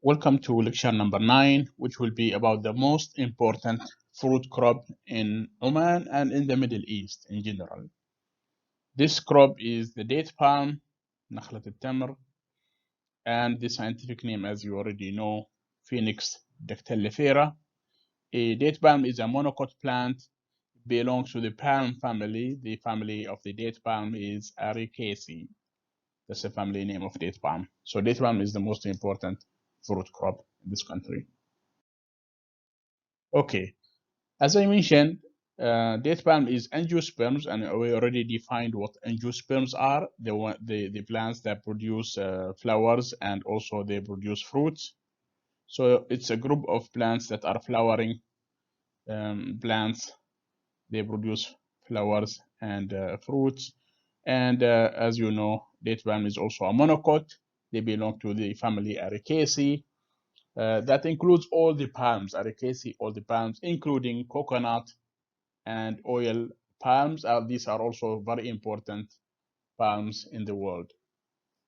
Welcome to lecture number 9, which will be about the most important fruit crop in Oman and in the Middle East in general. This crop is the date palm, نخلة التمر, and the scientific name, as you already know, Phoenix dactylifera. A date palm is a monocot plant, belongs to the palm family. The family of the date palm is Ericaceae. That's the family name of date palm. So date palm is the most important fruit crop in this country. Okay, as I mentioned, date palm is angiosperms, and we already defined what angiosperms are. The plants that produce flowers and also they produce fruits. So it's a group of plants that are flowering plants. They produce flowers and fruits. And as you know, date palm is also a monocot. They belong to the family Ericaceae. That includes all the palms, Ericaceae, all the palms, including coconut and oil palms. These are also very important palms in the world.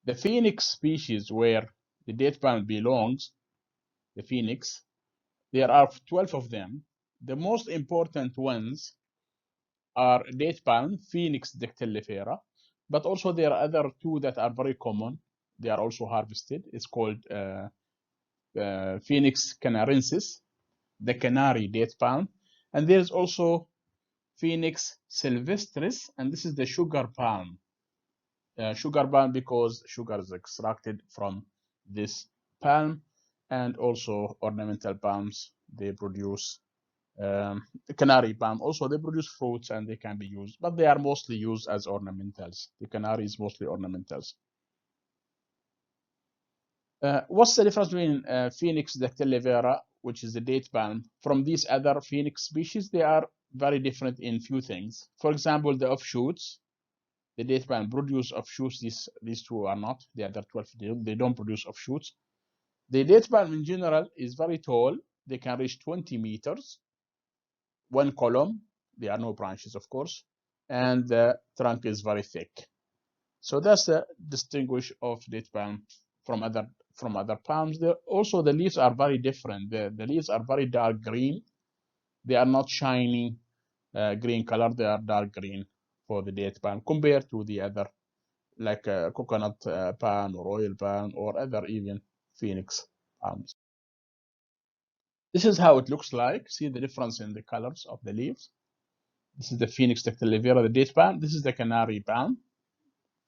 The phoenix species where the date palm belongs, the phoenix, there are 12 of them. The most important ones are date palm, Phoenix dactylifera, but also there are other two that are very common. They are also harvested. It's called Phoenix canarensis, the canary date palm, and there's also Phoenix sylvestris, and this is the sugar palm. Sugar palm because sugar is extracted from this palm, and also ornamental palms, they produce the canary palm. Also, they produce fruits and they can be used, but they are mostly used as ornamentals. The canary is mostly ornamentals. What's the difference between Phoenix dactylifera, which is the date palm, from these other Phoenix species? They are very different in few things. For example, the offshoots. The date palm produce offshoots. These two are not. The other 12, they don't produce offshoots. The date palm in general is very tall. They can reach 20 meters. One column. There are no branches, of course, and the trunk is very thick. So that's the distinguish of date palm from other palms. Also, the leaves are very different. The leaves are very dark green. They are not shiny green color. They are dark green for the date palm compared to the other, like coconut palm or oil palm or other even Phoenix palms. This is how it looks like. See the difference in the colors of the leaves. This is the Phoenix dactylifera, the date palm. This is the canary palm,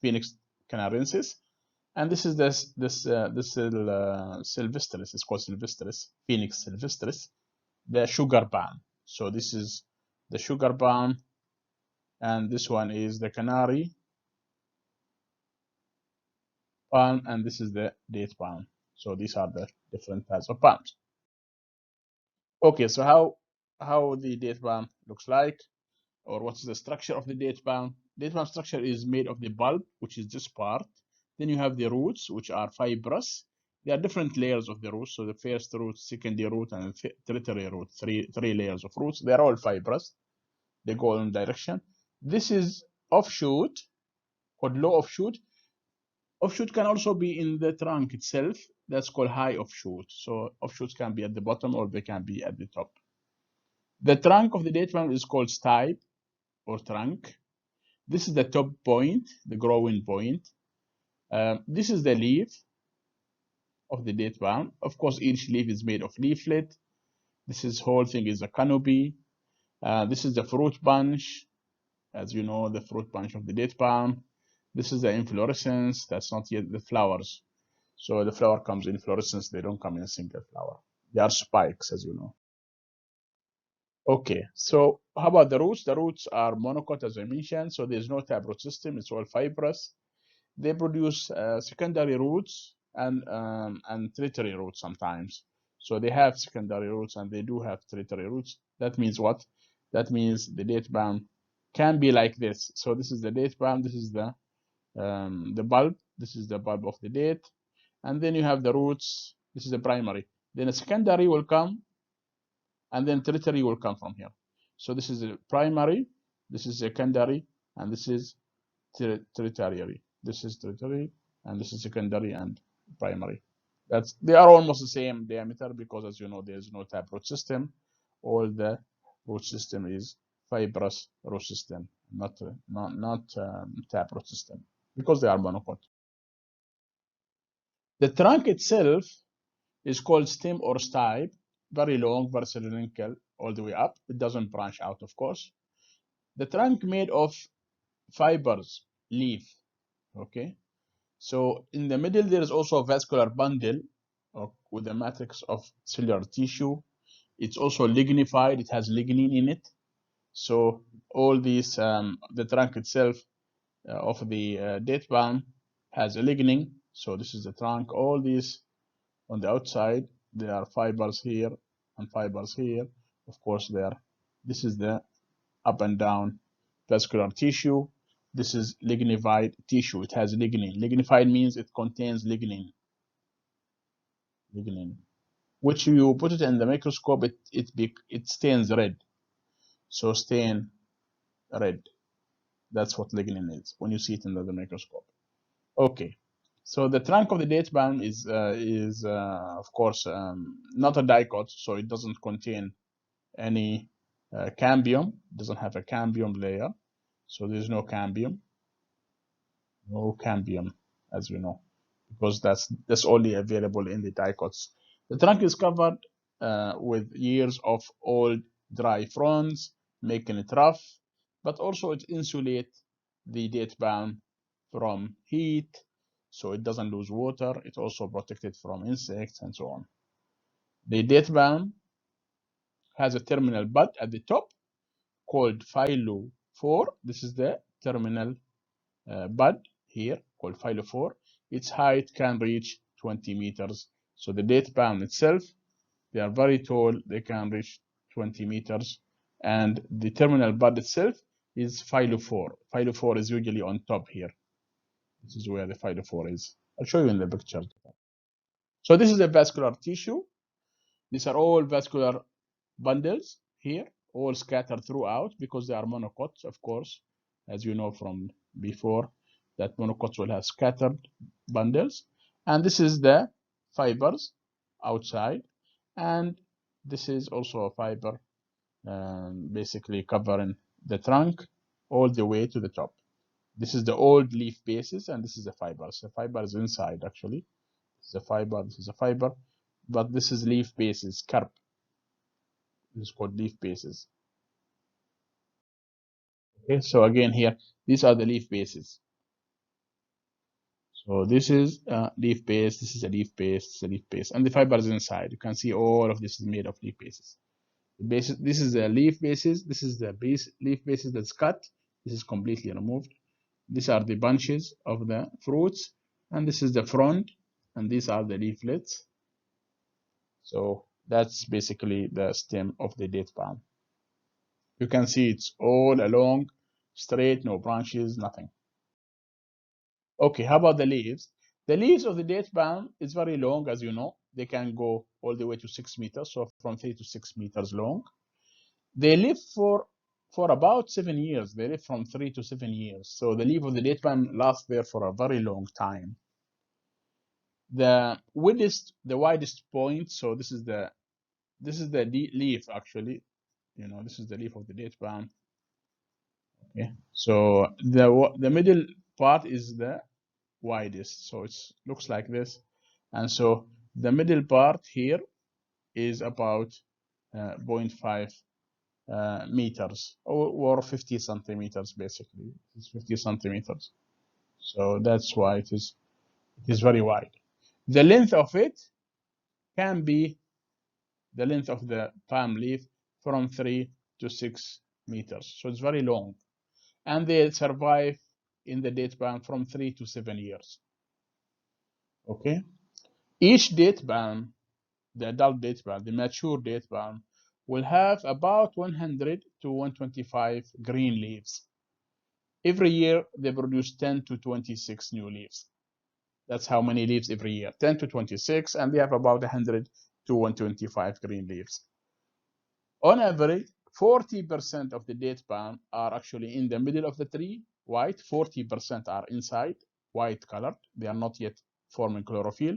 Phoenix canarensis. And this is this sylvestris. It's called sylvestris, Phoenix sylvestris, the sugar palm. So this is the sugar palm, and this one is the canary palm, and this is the date palm. So these are the different types of palms. Okay, so how the date palm looks like, or what's the structure of the date palm? Date palm structure is made of the bulb, which is this part. Then you have the roots, which are fibrous. There are different layers of the roots. So the first root, secondary root, and tertiary root, three layers of roots. They're all fibrous. They go in direction. This is offshoot, called low offshoot. Offshoot can also be in the trunk itself. That's called high offshoot. So offshoots can be at the bottom or they can be at the top. The trunk of the date palm is called stipe or trunk. This is the top point, the growing point. This is the leaf of the date palm. Of course, each leaf is made of leaflet. This whole thing is a canopy. This is the fruit bunch. As you know, the fruit bunch of the date palm. This is the inflorescence. That's not yet the flowers. So the flower comes in fluorescence. They don't come in a single flower. They are spikes, as you know. Okay, so how about the roots? The roots are monocot, as I mentioned. So there's no taproot system. It's all fibrous. They produce secondary roots and tertiary roots sometimes. So they have secondary roots and they do have tertiary roots. That means what? That means the date palm can be like this. So this is the date palm. This is the bulb. This is the bulb of the date, and then you have the roots. This is the primary. Then a secondary will come, and then tertiary will come from here. So this is the primary. This is secondary, and this is tertiary. This is tertiary, and this is secondary and primary. They are almost the same diameter because, as you know, there is no taproot system. All the root system is fibrous root system, not taproot system, because they are monocot. The trunk itself is called stem or stipe, very long, very cylindrical all the way up. It doesn't branch out, of course. The trunk made of fibers, leaf. Okay. So in the middle, there is also a vascular bundle with a matrix of cellular tissue. It's also lignified. It has lignin in it. So all these, the trunk itself of the date palm has a lignin. So this is the trunk. All these on the outside, there are fibers here and fibers here. Of course, this is the up and down vascular tissue. This is lignified tissue. It has lignin. Lignified means it contains lignin. Lignin, which you put it in the microscope, it stains red. So stain red. That's what lignin is when you see it under the microscope. Okay. So the trunk of the date palm is of course not a dicot, so it doesn't contain any cambium. It doesn't have a cambium layer, so there's no cambium. No cambium, as we know, because that's only available in the dicots. The trunk is covered with years of old dry fronds, making it rough, but also it insulates the date palm from heat, so it doesn't lose water. It also protects it from insects and so on. The date palm has a terminal bud at the top called phylophore. This is the terminal bud here called phylophore. Its height can reach 20 meters. So the date palm itself, they are very tall. They can reach 20 meters. And the terminal bud itself is phylophore. Phylophore is usually on top here. This is where the phylophore is. I'll show you in the picture. So this is a vascular tissue. These are all vascular bundles here, all scattered throughout because they are monocots, of course, as you know from before, that monocots will have scattered bundles. And this is the fibers outside. And this is also a fiber basically covering the trunk all the way to the top. This is the old leaf bases, and this is the fibers. The fiber is inside, actually. This is a fiber, this is a fiber, but this is leaf bases, carp. This is called leaf bases. Okay, so again here, these are the leaf bases. So this is a leaf base, this is a leaf base, this is a leaf base, and the fiber is inside. You can see all of this is made of leaf bases. This is the leaf bases, this is the leaf bases that's cut, this is completely removed. These are the bunches of the fruits, and this is the frond, and these are the leaflets. So that's basically the stem of the date palm. You can see it's all along, straight, no branches, nothing. Okay, how about the leaves? The leaves of the date palm is very long, as you know. They can go all the way to 6 meters, so from 3 to 6 meters long. They live for about 7 years. They live from 3 to 7 years. So the leaf of the date palm lasts there for a very long time. The widest point, so this is the leaf actually. You know, this is the leaf of the date palm. Okay, so the middle part is the widest, so it looks like this, and so the middle part here is about 0.5 meters or 50 centimeters. Basically, it's 50 centimeters, so that's why it is very wide. The length of it can be the length of the palm leaf from 3 to 6 meters, so it's very long, and they survive in the date palm from 3 to 7 years. Okay, each date palm, the adult date palm, the mature date palm, will have about 100 to 125 green leaves. Every year, they produce 10 to 26 new leaves. That's how many leaves every year, 10 to 26, and they have about 100 to 125 green leaves. On average, 40% of the date palm are actually in the middle of the tree, white, 40% are inside, white colored. They are not yet forming chlorophyll.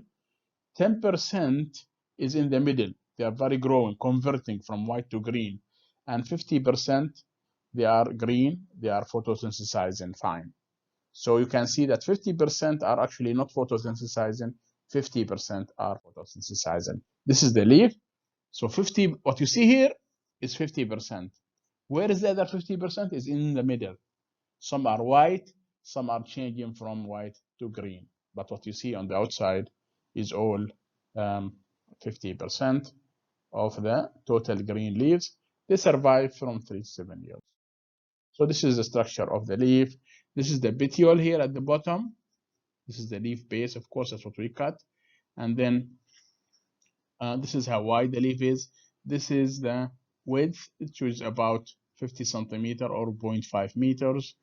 10% is in the middle. They are very growing, converting from white to green. And 50%, they are green, they are photosynthesizing fine. So you can see that 50% are actually not photosynthesizing, 50% are photosynthesizing. This is the leaf. So what you see here is 50%. Where is the other 50%? Is in the middle. Some are white, some are changing from white to green. But what you see on the outside is all 50% of the total green leaves. They survive from 3 to 7 years. So this is the structure of the leaf. This is the petiole here at the bottom. This is the leaf base, of course, that's what we cut. And then this is how wide the leaf is. This is the width, which is about 50 centimeter or 0.5 meters.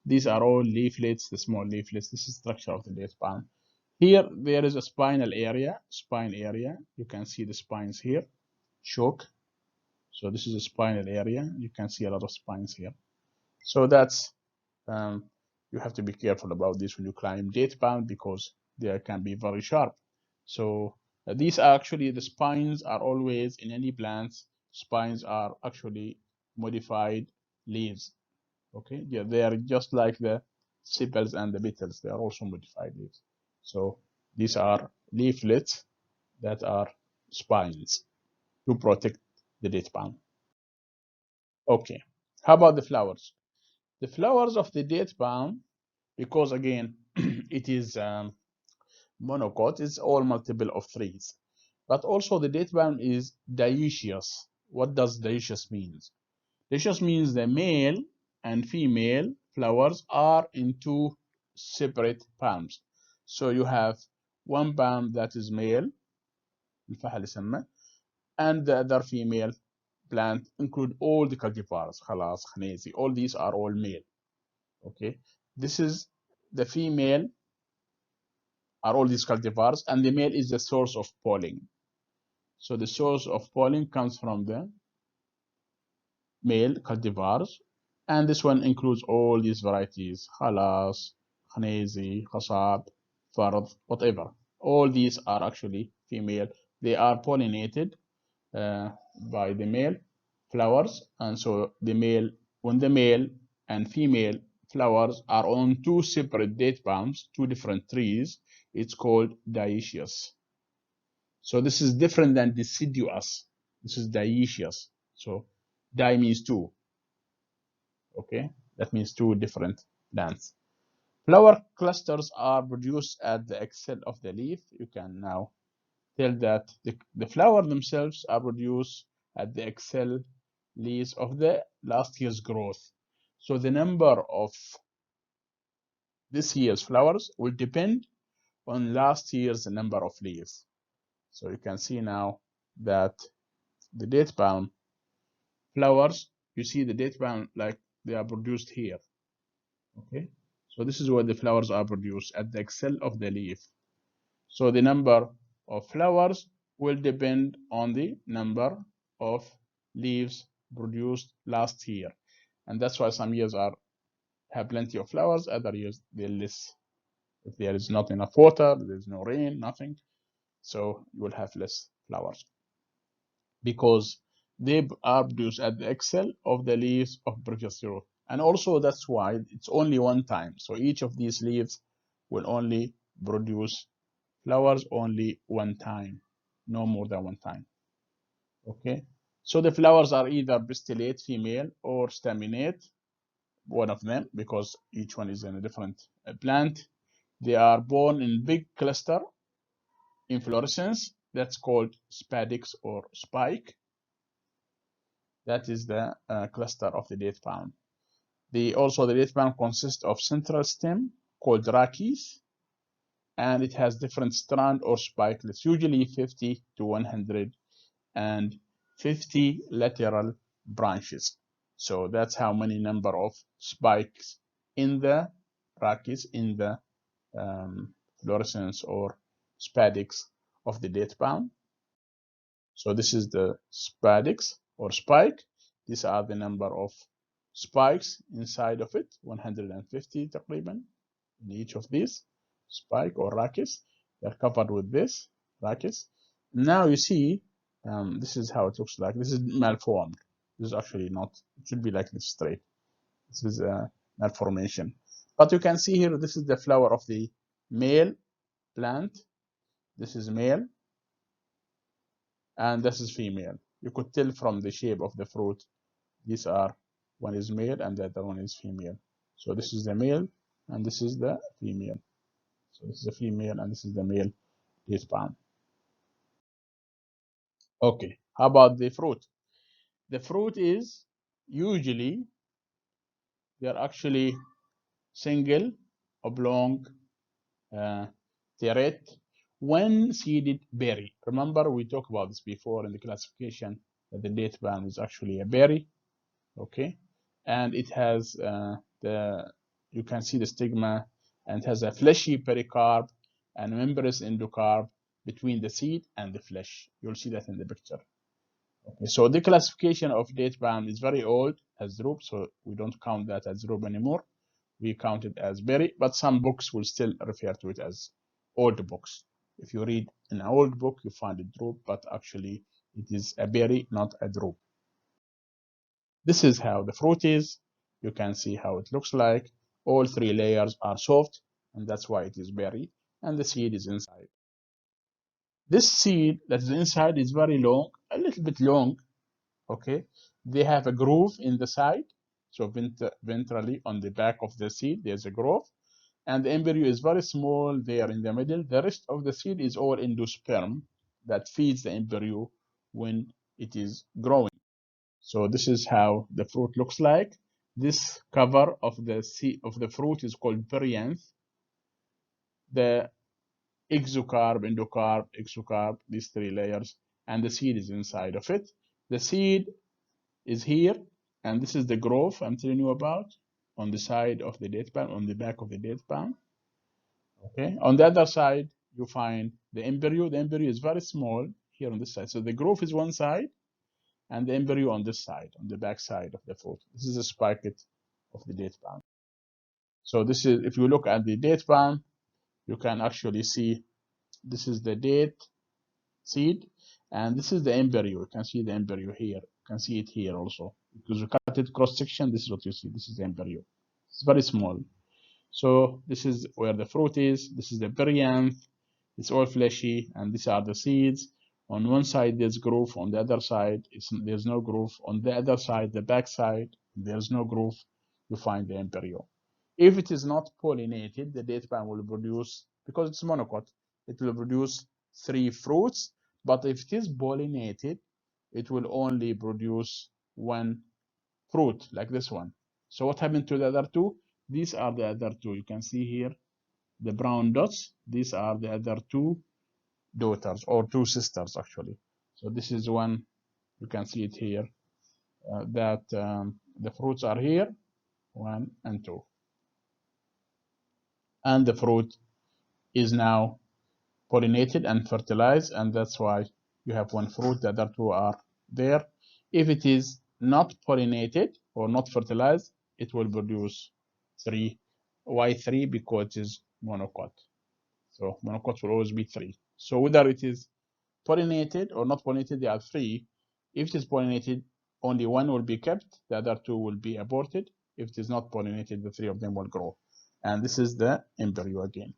These are all leaflets, the small leaflets. This is the structure of the date palm. Here, there is a spinal area, spine area. You can see the spines here, shock. So this is a spinal area. You can see a lot of spines here. So that's, you have to be careful about this when you climb date palm because they can be very sharp. So these are actually, the spines are always in any plants, spines are actually modified leaves. Okay, yeah, they are just like the sepals and the petals. They are also modified leaves. So these are leaflets that are spines to protect the date palm. Okay, how about the flowers? The flowers of the date palm, because again, it is monocot, it's all multiple of trees. But also the date palm is dioecious. What does dioecious means? Dioecious means the male and female flowers are in two separate palms. So you have one palm that is male, and the other female plant include all the cultivars, khalas, khanezi, all these are all male. Okay, this is the female are all these cultivars, and the male is the source of pollen. So the source of pollen comes from the male cultivars, and this one includes all these varieties, khalas, khanezi, khasab, fard, whatever. All these are actually female. They are pollinated by the male flowers, and so the male, when the male and female flowers are on two separate date palms, two different trees, it's called dioecious. So this is different than deciduous. This is dioecious. So di means two. Okay, that means two different plants. Flower clusters are produced at the axil of the leaf. You can now tell that the flower themselves are produced at the axil leaves of the last year's growth. So the number of this year's flowers will depend on last year's number of leaves. So you can see now that the date palm flowers, you see the date palm like they are produced here. Okay, so this is where the flowers are produced at the axil of the leaf. So the number of flowers will depend on the number of leaves produced last year, and that's why some years have plenty of flowers, other years they're less. If there is not enough water, there's no rain, nothing, so you will have less flowers because they are produced at the axil of the leaves of previous year. And also that's why it's only one time. So each of these leaves will only produce flowers only one time, no more than one time. Okay, so the flowers are either pistillate, female, or staminate, one of them, because each one is in a different plant. They are born in big cluster inflorescence that's called spadix or spike. That is the cluster of the date palm. The date palm consists of central stem called rachis, and it has different strand or spikelets, usually 50 to 150 lateral branches. So that's how many number of spikes in the rachis, in the fluorescence or spadix of the date palm. So this is the spadix or spike. These are the number of spikes inside of it, 150 تقريبا in each of these spike or rachis. They're covered with this brackets. Now you see, this is how it looks like. This is malformed. This is actually not, it should be like this straight. This is a malformation. But you can see here, this is the flower of the male plant. This is male, and this is female. You could tell from the shape of the fruit, these are, one is male and the other one is female. So this is the male and this is the female. So this is the female and this is the male date palm. Okay, how about the fruit? The fruit is usually, they're actually single, oblong, terete, one seeded berry. Remember, we talked about this before in the classification that the date palm is actually a berry. Okay, and it has you can see the stigma, and it has a fleshy pericarp and membranous endocarp between the seed and the flesh. You'll see that in the picture. Okay, so the classification of date palm is very old as drupe, so we don't count that as drupe anymore. We count it as berry, but some books will still refer to it as old books. If you read an old book, you find it drupe, but actually it is a berry, not a drupe. This is how the fruit is. You can see how it looks like. All three layers are soft, and that's why it is berry, and the seed is inside. This seed that is inside is very long, a little bit long, okay? They have a groove in the side, so ventrally on the back of the seed, there's a groove, and the embryo is very small there in the middle. The rest of the seed is all endosperm that feeds the embryo when it is growing. So this is how the fruit looks like. This cover of the seed of the fruit is called perianth. The exocarp, endocarp, exocarp, these three layers, and the seed is inside of it. The seed is here, and this is the growth I'm telling you about on the side of the date palm, on the back of the date palm. Okay, on the other side, you find the embryo. The embryo is very small here on this side. So the growth is one side, and the embryo on this side, on the back side of the fruit. This is a spiket of the date palm. So this is, if you look at the date palm, you can actually see this is the date seed, and this is the embryo. You can see the embryo here. You can see it here also. Because you cut it cross section, this is what you see. This is the embryo. It's very small. So this is where the fruit is. This is the perianth. It's all fleshy, and these are the seeds. On one side, there's groove. On the other side, there's no groove. On the other side, the back side, there's no groove. You find the embryo. If it is not pollinated, the date palm will produce, because it's monocot, it will produce 3 fruits. But if it is pollinated, it will only produce 1 fruit, like this one. So what happened to the other 2? These are the other 2. You can see here the brown dots. These are the other 2 daughters, or 2 sisters actually. So this is one, you can see it here, that the fruits are here, 1 and 2. And the fruit is now pollinated and fertilized, and that's why you have 1 fruit, the other 2 are there. If it is not pollinated or not fertilized, it will produce 3. Why 3? Because it is monocot. So monocots will always be 3. So whether it is pollinated or not pollinated, they are 3. If it is pollinated, only 1 will be kept, the other 2 will be aborted. If it is not pollinated, the 3 of them will grow. And this is the embryo again.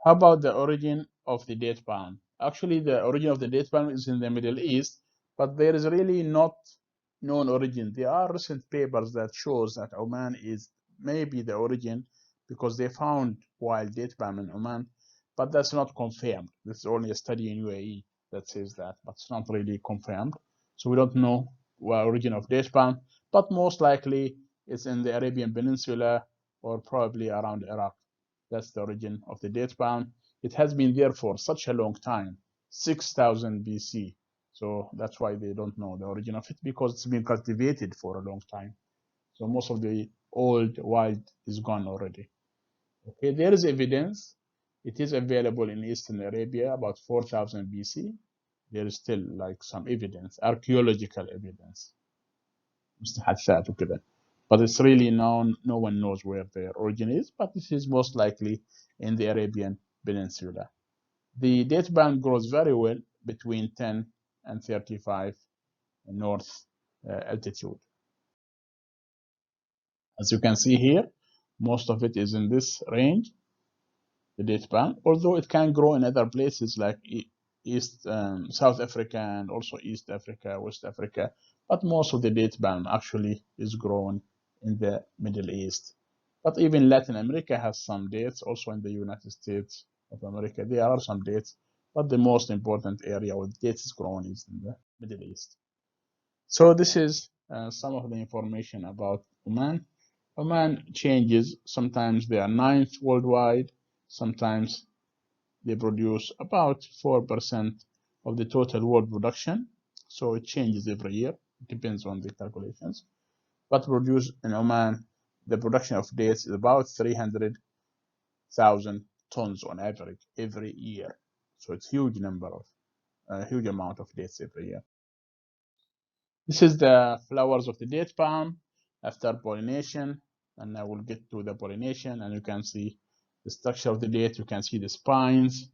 How about the origin of the date palm? Actually, the origin of the date palm is in the Middle East, but there is really not known origin. There are recent papers that shows that Oman is maybe the origin, because they found wild date palm in Oman, but that's not confirmed. This is only a study in UAE that says that, but it's not really confirmed. So we don't know what origin of date palm, but most likely it's in the Arabian Peninsula or probably around Iraq. That's the origin of the date palm. It has been there for such a long time, 6000 BC. So that's why they don't know the origin of it, because it's been cultivated for a long time. So most of the old wild is gone already. Okay, there is evidence. It is available in Eastern Arabia about 4000 BC. There is still like some evidence, archaeological evidence. مستحدثات وكذا. but it's really known. No one knows where their origin is, but this is most likely in the Arabian Peninsula. The date palm grows very well between 10 and 35 north altitude. As you can see here, most of it is in this range, the date palm, although it can grow in other places like South Africa and also East Africa, West Africa, but most of the date palm actually is grown in the Middle East. But even Latin America has some dates, also in the United States of America, there are some dates, but the most important area where dates is grown is in the Middle East. So this is some of the information about Oman. Oman changes. Sometimes they are ninth worldwide. Sometimes they produce about 4% of the total world production. So it changes every year. It depends on the calculations. But produce in Oman, the production of dates is about 300,000 tons on average every year. So it's huge number of, huge amount of dates every year. This is the flowers of the date palm after pollination, and I will get to the pollination, and you can see the structure of the date. You can see the spines,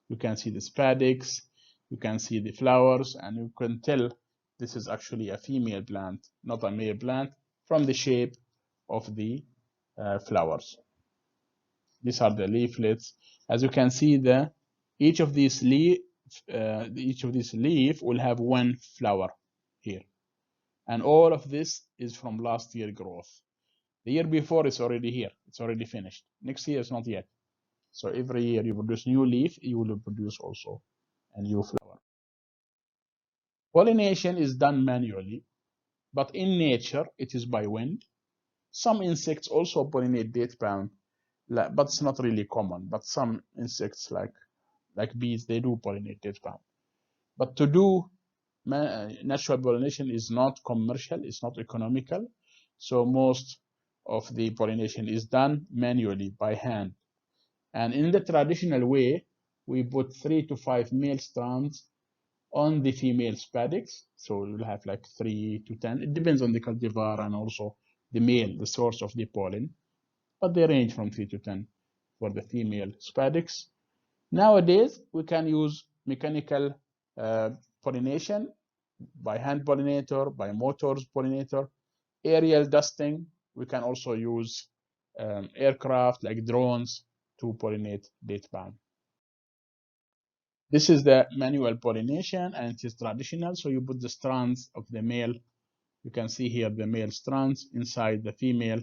you can see the spadix, you can see the flowers, and you can tell this is actually a female plant, not a male plant, from the shape of the flowers. These are the leaflets. As you can see, each of these leaf will have one flower here. And all of this is from last year growth. The year before is already here. It's already finished. Next year is not yet. So every year you produce new leaf, you will produce also a new flower. Pollination is done manually, but in nature it is by wind. Some insects also pollinate date palm, but it's not really common. But some insects like bees, they do pollinate date palm. But to do natural pollination is not commercial, it's not economical. So most of the pollination is done manually by hand. And in the traditional way, we put 3 to 5 male strands on the female spadix. So we'll have like 3 to 10. It depends on the cultivar and also the male, the source of the pollen. But they range from 3 to 10 for the female spadix. Nowadays, we can use mechanical pollination by hand pollinator, by motors pollinator, aerial dusting. We can also use aircraft like drones to pollinate date palm. This is the manual pollination, and it is traditional. So you put the strands of the male. You can see here the male strands inside the female,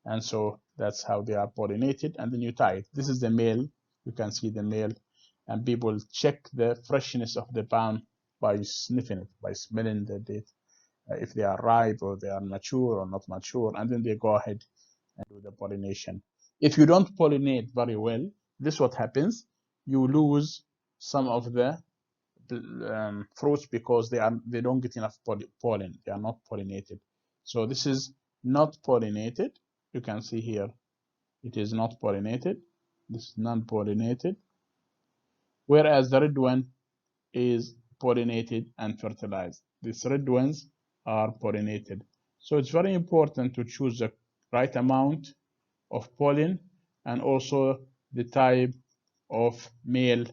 and so that's how they are pollinated. And then you tie it. This is the male. You can see the male, and people check the freshness of the palm by sniffing it, by smelling the date, if they are ripe or they are mature or not mature, and then they go ahead and do the pollination. If you don't pollinate very well, this is what happens. You lose some of the fruits because they don't get enough pollen. They are not pollinated. So this is not pollinated. You can see here it is not pollinated. This is non-pollinated. Whereas the red one is pollinated and fertilized. These red ones are pollinated. So it's very important to choose the right amount of pollen and also the type of male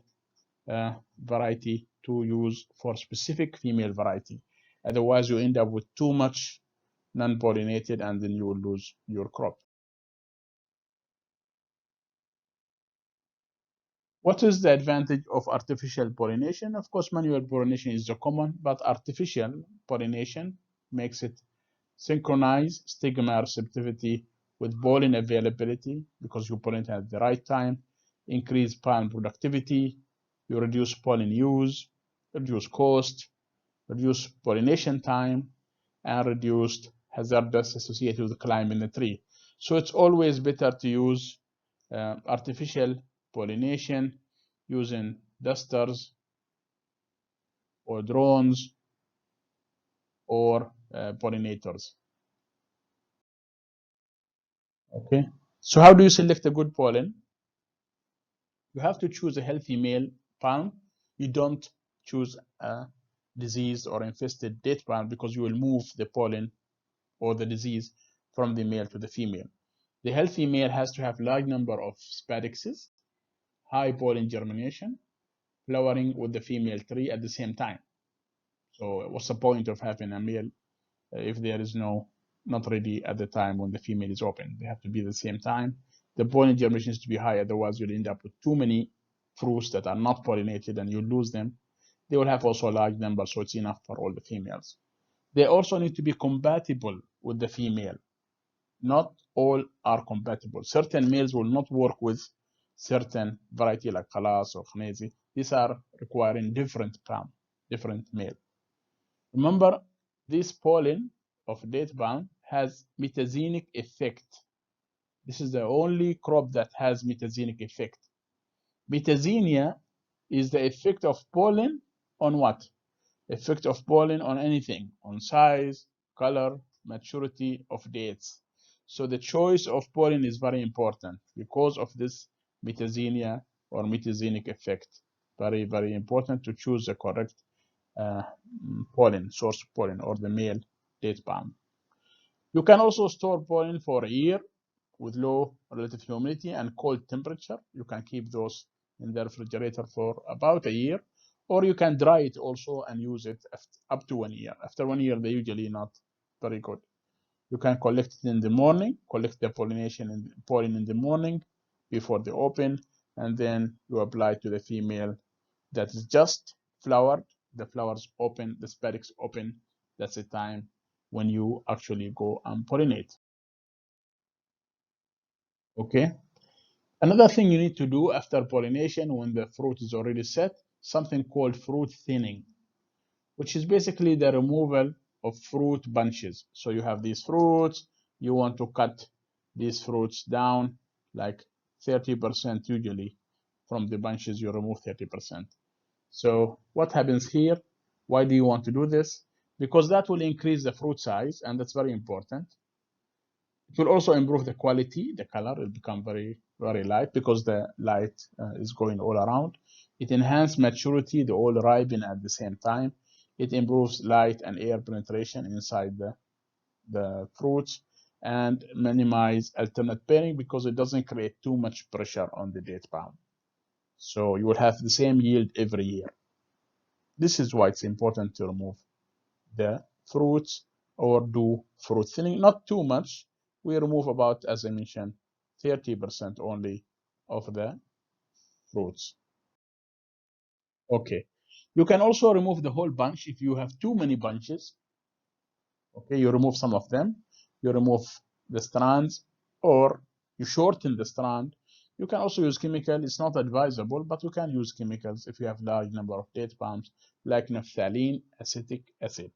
variety to use for specific female variety. Otherwise, you end up with too much non-pollinated and then you will lose your crop. What is the advantage of artificial pollination? Of course, manual pollination is the common, but artificial pollination makes it synchronize stigma receptivity with pollen availability because you pollinate at the right time, increase pollen productivity, you reduce pollen use, reduce cost, reduce pollination time, and reduced hazards associated with climbing the tree. So it's always better to use artificial pollination using dusters or drones or pollinators. Okay, so how do you select a good pollen? You have to choose a healthy male palm. You don't choose a diseased or infested date palm because you will move the pollen or the disease from the male to the female. The healthy male has to have large number of spadixes, high pollen germination, flowering with the female tree at the same time. So what's the point of having a male if there is not ready at the time when the female is open? They have to be at the same time. The pollen germination has to be high, otherwise you'll end up with too many fruits that are not pollinated and you lose them. They will have also a large number, so it's enough for all the females. They also need to be compatible with the female. Not all are compatible. Certain males will not work with certain variety like Khalas or Khnezi. These are requiring different palm, different male. Remember, this pollen of date palm has metazenic effect. This is the only crop that has metazenic effect. Metazenia is the effect of pollen on what? Effect of pollen on anything, on size, color, maturity of dates. So the choice of pollen is very important because of this metazenia or metazenic effect. Very, very important to choose the correct pollen, source pollen, or the male date palm. You can also store pollen for a year with low relative humidity and cold temperature. You can keep those in the refrigerator for about a year, or you can dry it also and use it up to 1 year. After 1 year, they're usually not very good. You can collect it in the morning, collect the pollen in the morning before they open, and then you apply to the female that is just flowered, the flowers open, the spadix open. That's the time when you actually go and pollinate. Okay. Another thing you need to do after pollination when the fruit is already set, something called fruit thinning, which is basically the removal of fruit bunches. So you have these fruits, you want to cut these fruits down like 30% usually. From the bunches, you remove 30%. So what happens here? Why do you want to do this? Because that will increase the fruit size, and that's very important. It will also improve the quality, the color will become very, very light because the light is going all around. It enhances maturity, they all ripen at the same time. It improves light and air penetration inside the fruits and minimize alternate pairing because it doesn't create too much pressure on the date palm. So you will have the same yield every year. This is why it's important to remove the fruits or do fruit thinning, not too much. We remove about, as I mentioned, 30% only of the fruits. Okay. You can also remove the whole bunch if you have too many bunches. Okay, you remove some of them. You remove the strands or you shorten the strand. You can also use chemical. It's not advisable, but you can use chemicals if you have large number of date palms, like naphthalene acetic acid.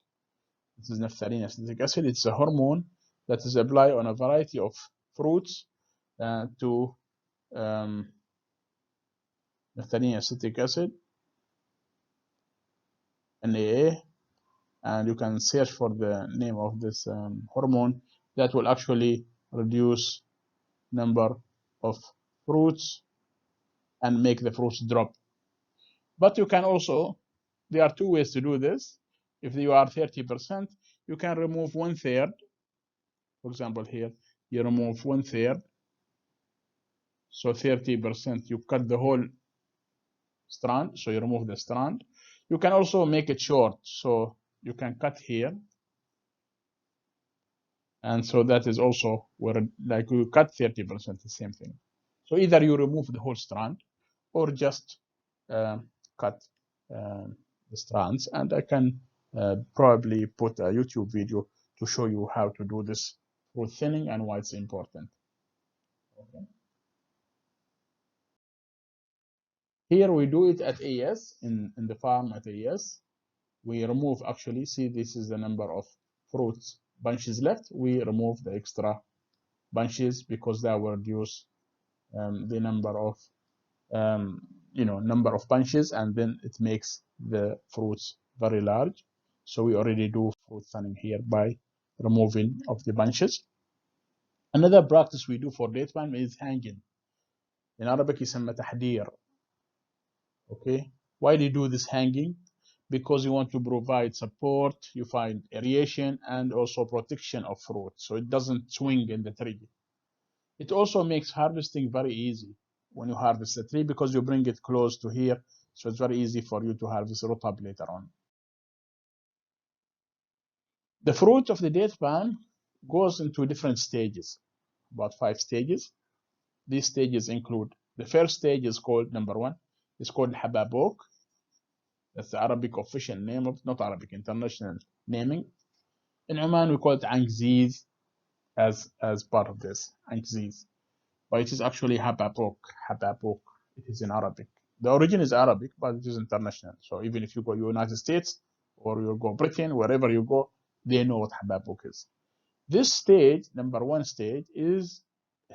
This is naphthalene acetic acid. It's a hormone that is applied on a variety of fruits to naphthalene acetic acid, NAA, and you can search for the name of this hormone that will actually reduce number of fruits and make the fruits drop. But you can also, there are two ways to do this. If you are 30%, you can remove 1/3. For example, here you remove 1/3. So 30%, you cut the whole strand, so you remove the strand. You can also make it short, so you can cut here. And so that is also where, like, you cut 30%, the same thing. So either you remove the whole strand or just cut the strands. And I can probably put a YouTube video to show you how to do this fruit thinning and why it's important. Okay. Here we do it at AS, in the farm at AS. We remove, actually, see, this is the number of fruits bunches left. We remove the extra bunches because that will reduce the number of number of bunches, and then it makes the fruits very large. So we already do fruit thinning here by removing of the bunches. Another practice we do for date palm is hanging. In Arabic يسمى تحدير. Okay, why do you do this hanging? because you want to provide support, you find aeration and also protection of fruit, so it doesn't swing in the tree. It also makes harvesting very easy when you harvest the tree because you bring it close to here, so it's very easy for you to harvest rutab later on. The fruit of the date palm goes into different stages, about 5 stages. These stages include, the first stage is called, number 1, is called hababok. That's the Arabic official name of, not Arabic, international naming. In Oman, we call it Angziz as part of this, Angziz. But it is actually hababok, hababok. It is in Arabic. The origin is Arabic, but it is international. So even if you go United States or you go Britain, wherever you go, they know what hababok is. This stage, number 1 stage, is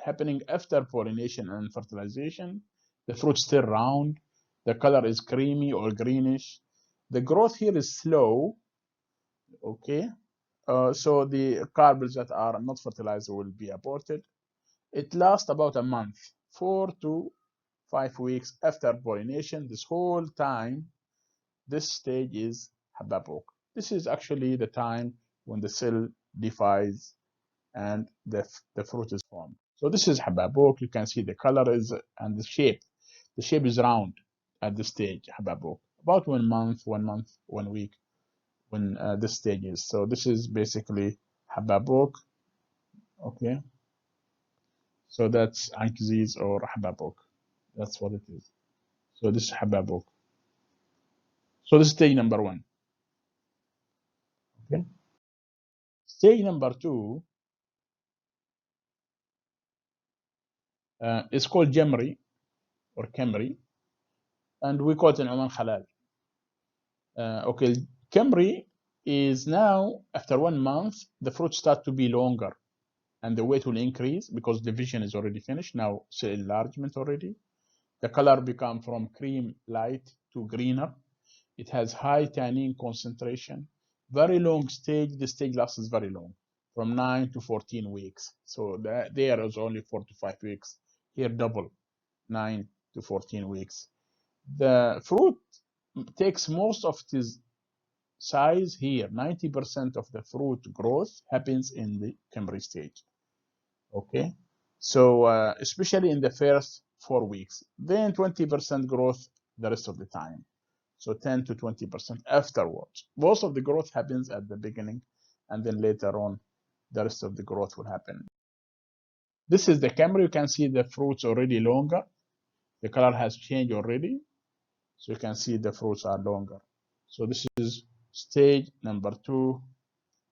happening after pollination and fertilization. The fruit's still round. The color is creamy or greenish. The growth here is slow, okay? So the carpels that are not fertilized will be aborted. It lasts about a month, 4 to 5 weeks after pollination. This whole time, this stage is hababok. This is actually the time when the cell divides and the fruit is formed. So this is hababok. You can see the color is and the shape. The shape is round at this stage, hababok. About 1 month, 1 week when this stage is. So this is basically hababok. Okay. So that's Ankziz or hababok. That's what it is. So this is hababok. So this is stage number 1. Okay. Stage number 2 is called Jamri or Kemri, and we call it in Oman Halal. Okay, Kemri is now, after 1 month, the fruit start to be longer and the weight will increase because division is already finished. Now cell enlargement already. The color become from cream light to greener. It has high tannin concentration. Very long stage. The stage lasts very long, from 9 to 14 weeks. So there is only 4 to 5 weeks. Here double, 9 to 14 weeks. The fruit takes most of its size here. 90% of the fruit growth happens in the Kemri stage. Okay, so especially in the first 4 weeks, then 20% growth the rest of the time. So 10 to 20% afterwards. Most of the growth happens at the beginning, and then later on, the rest of the growth will happen. This is the camera. You can see the fruits already longer. The color has changed already. So you can see the fruits are longer. So this is stage number 2.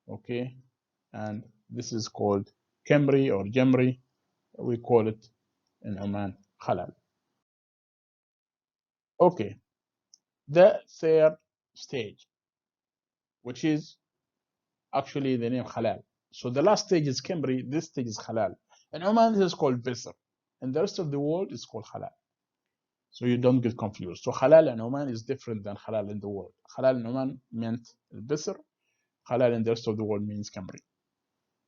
Okay, and this is called Kemri or Jamri. We call it in Oman Halal. Okay, the third stage, which is actually the name Halal. So the last stage is Kemri, this stage is Halal. In Oman, this is called Bisr. And the rest of the world is called Halal. So you don't get confused. So Halal in Oman is different than Halal in the world. Halal in Oman meant Bisr. Halal in the rest of the world means Kemri.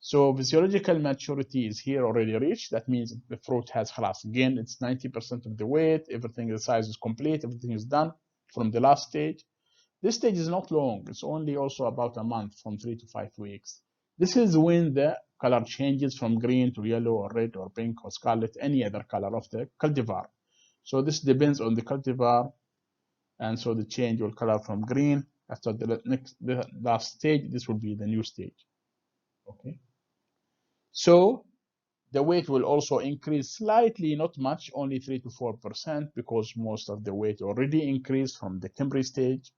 So physiological maturity is here already reached. That means the fruit has khalas. Again, it's 90% of the weight. Everything, the size is complete. Everything is done from the last stage. This stage is not long. It's only also about a month, from 3 to 5 weeks. This is when the color changes from green to yellow or red or pink or scarlet, any other color of the cultivar. So this depends on the cultivar. And so the change will color from green. After the last stage, this will be the new stage. Okay. So the weight will also increase slightly, not much, only 3 to 4%, because most of the weight already increased from the Kemri stage.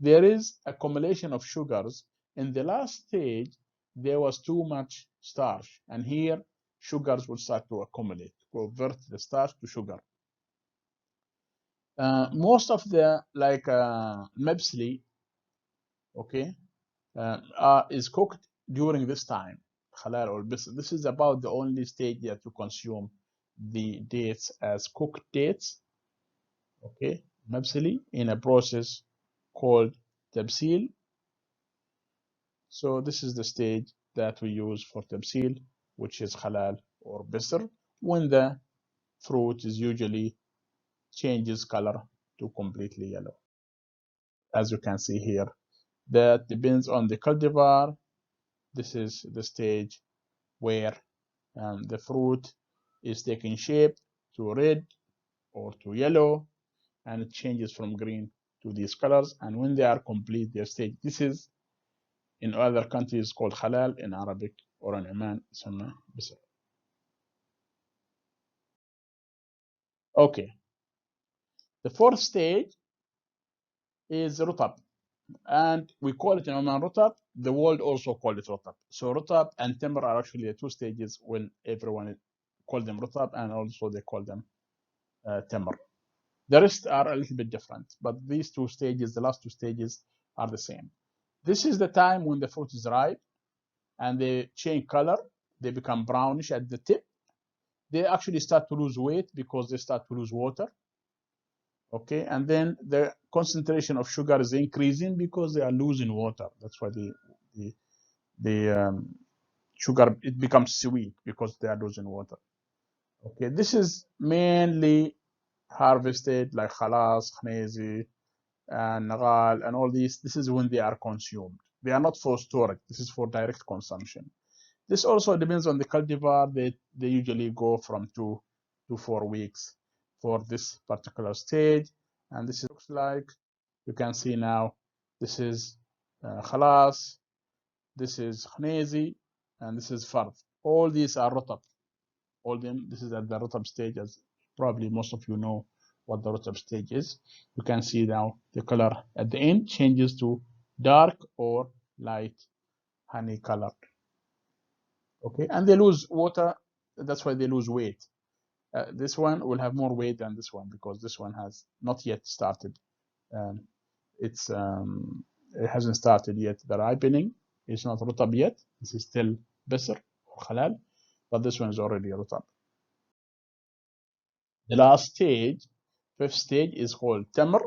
There is accumulation of sugars. In the last stage, there was too much starch, and here sugars will start to accumulate, convert the starch to sugar. Most of the, like mebsli, okay, is cooked during this time, halal or bisr. This is about the only stage that you consume the dates as cooked dates, okay, mebsili, in a process called tabsil. So this is the stage that we use for tabsil, which is halal or bisr, when the fruit is usually changes color to completely yellow. as you can see here. That depends on the cultivar. This is the stage where the fruit is taking shape to red or to yellow, and it changes from green to these colors. And when they are complete their stage, this is in other countries called halal in Arabic, or in Oman يسمى بسر. Okay, the fourth stage is rutab, and we call it in Oman rutab. The world also call it rutab. So rutab and timr are actually the two stages when everyone call them rutab, and also they call them timr. The rest are a little bit different, but these two stages, the last two stages, are the same. This is the time when the fruit is ripe and they change color. They become brownish at the tip. They actually start to lose weight because they start to lose water. Okay, and then the concentration of sugar is increasing because they are losing water. That's why the sugar, it becomes sweet because they are losing water. Okay, this is mainly harvested like khalas, khnezi, and nagal, and all these. This is when they are consumed. They are not for storage. This is for direct consumption. This also depends on the cultivar. They usually go from 2 to 4 weeks for this particular stage. And this looks like, you can see now, this is khalas, this is khnezi, and this is fard. All these are rutab. All them, this is at the rutab stage, as probably most of you know what the rutab stage is. You can see now the color at the end changes to dark or light honey color. Okay, and they lose water. That's why they lose weight. This one will have more weight than this one because this one has not yet started. Um, it hasn't started yet the ripening. It's not rutab yet. This is still bisr or halal, but this one is already rutab. The last stage, fifth stage, is called tamr,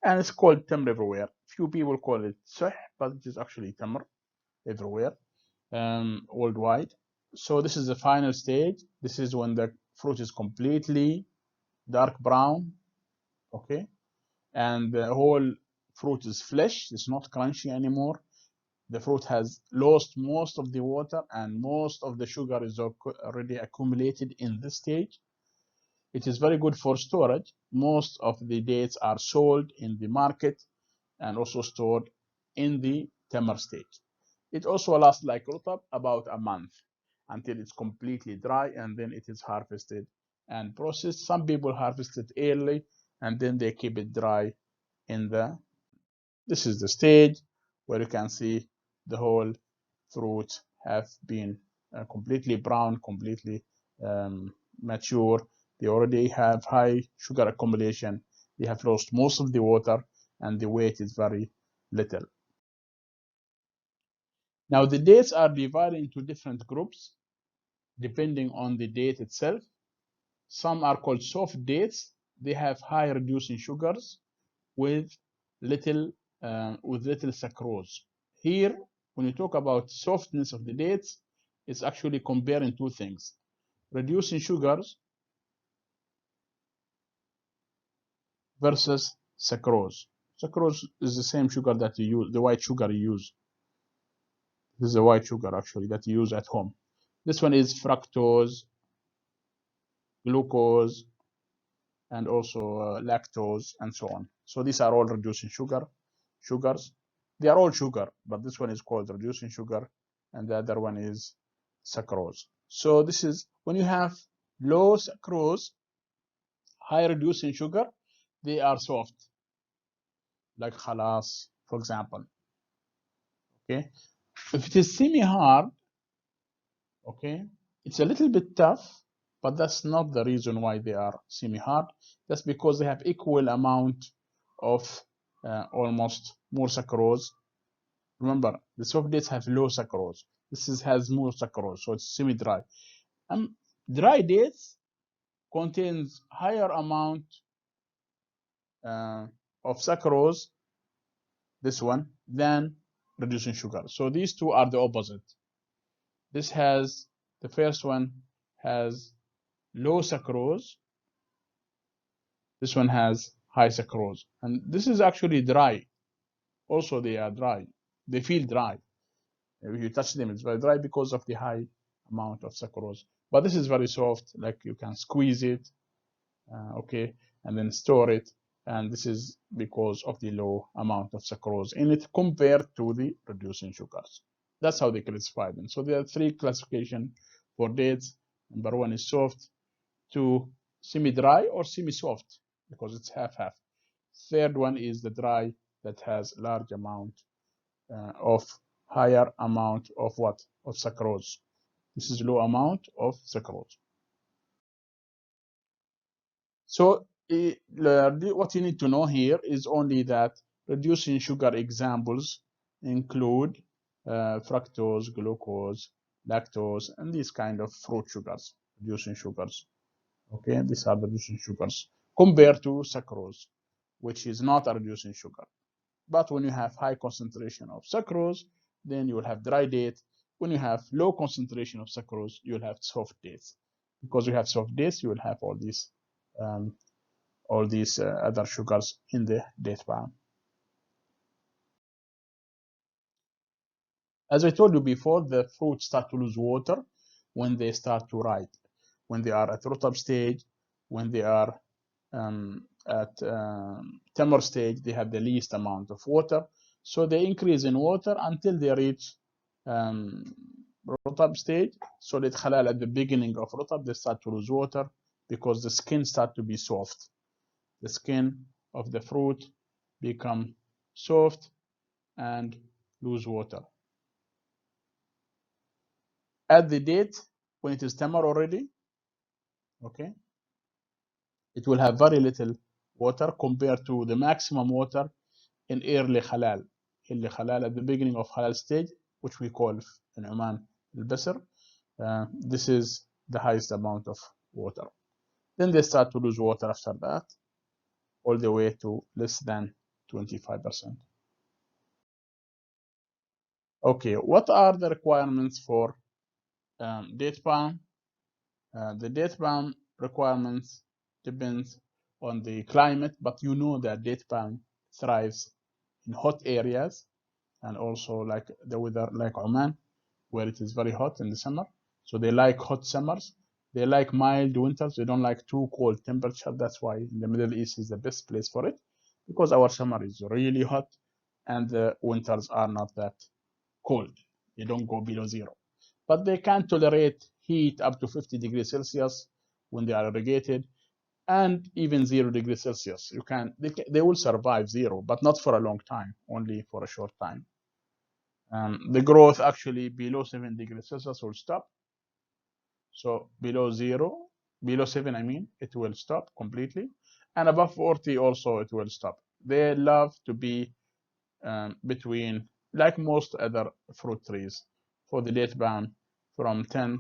and it's called tamr everywhere. Few people call it suh, but it is actually tamr everywhere, worldwide. So this is the final stage. This is when the fruit is completely dark brown, okay, and the whole fruit is flesh. It's not crunchy anymore. The fruit has lost most of the water, and most of the sugar is already accumulated in this stage. It is very good for storage. Most of the dates are sold in the market and also stored in the tamar stage. It also lasts like rutab about a month until it's completely dry, and then it is harvested and processed. Some people harvest it early and then they keep it dry in the. This is the stage where you can see the whole fruit have been completely brown, completely mature. They already have high sugar accumulation. They have lost most of the water, and the weight is very little. Now the dates are divided into different groups depending on the date itself. Some are called soft dates. They have high reducing sugars with little sucrose. Here, when you talk about softness of the dates, it's actually comparing two things: reducing sugars versus sucrose. Sucrose is the same sugar that you use, the white sugar you use. This is the white sugar actually that you use at home. This one is fructose, glucose, and also lactose, and so on. So these are all reducing sugars. They are all sugar, but this one is called reducing sugar, and the other one is sucrose. So this is when you have low sucrose, high reducing sugar, they are soft, like khalas, for example. Okay, if it is semi-hard, okay, it's a little bit tough, but that's not the reason why they are semi-hard. That's because they have equal amount of almost more sucrose. Remember, the soft dates have low sucrose. This has more sucrose, so it's semi-dry. Dry dates contains higher amount of sucrose, this one, than reducing sugar. So these two are the opposite. This has, the first one has low sucrose. This one has high sucrose. And this is actually dry. Also, they are dry. They feel dry. If you touch them, it's very dry because of the high amount of sucrose. But this is very soft, like you can squeeze it, okay, and then store it. And this is because of the low amount of sucrose in it compared to the reducing sugars. That's how they classify them. So there are three classifications for dates. Number one is soft, two, semi-dry or semi-soft, because it's half-half. Third one is the dry, that has large amount of higher amount of what? Of sucrose. This is low amount of sucrose. So what you need to know here is only that reducing sugar examples include fructose, glucose, lactose, and these kind of fruit sugars, reducing sugars. Okay, these are the reducing sugars compared to sucrose, which is not a reducing sugar. But when you have high concentration of sucrose, then you will have dry date. When you have low concentration of sucrose, you will have soft dates. Because you have soft dates, you will have all these other sugars in the date palm. As I told you before, the fruits start to lose water when they start to ripe. When they are at rot stage, when they are at temor stage, they have the least amount of water. So they increase in water until they reach rot stage. So at the beginning of rot, they start to lose water because the skin starts to be soft. The skin of the fruit become soft and lose water. At the date when it is tamar already, okay, it will have very little water compared to the maximum water in early halal. Early halal, at the beginning of halal stage, which we call in Oman al-Basr. This is the highest amount of water. Then they start to lose water after that, all the way to less than 25%. Okay, what are the requirements for date palm? The date palm requirements depends on the climate, but you know that date palm thrives in hot areas and also like the weather like Oman, where it is very hot in the summer. So they like hot summers. They like mild winters. They don't like too cold temperature. That's why the Middle East is the best place for it, because our summer is really hot and the winters are not that cold. They don't go below zero. But they can tolerate heat up to 50 degrees Celsius when they are irrigated, and even 0 degrees Celsius. They will survive zero, but not for a long time, only for a short time. The growth actually below 7 degrees Celsius will stop. So below 7, I mean, it will stop completely. And above 40 also, it will stop. They love to be between, like most other fruit trees, for the date palm, from 10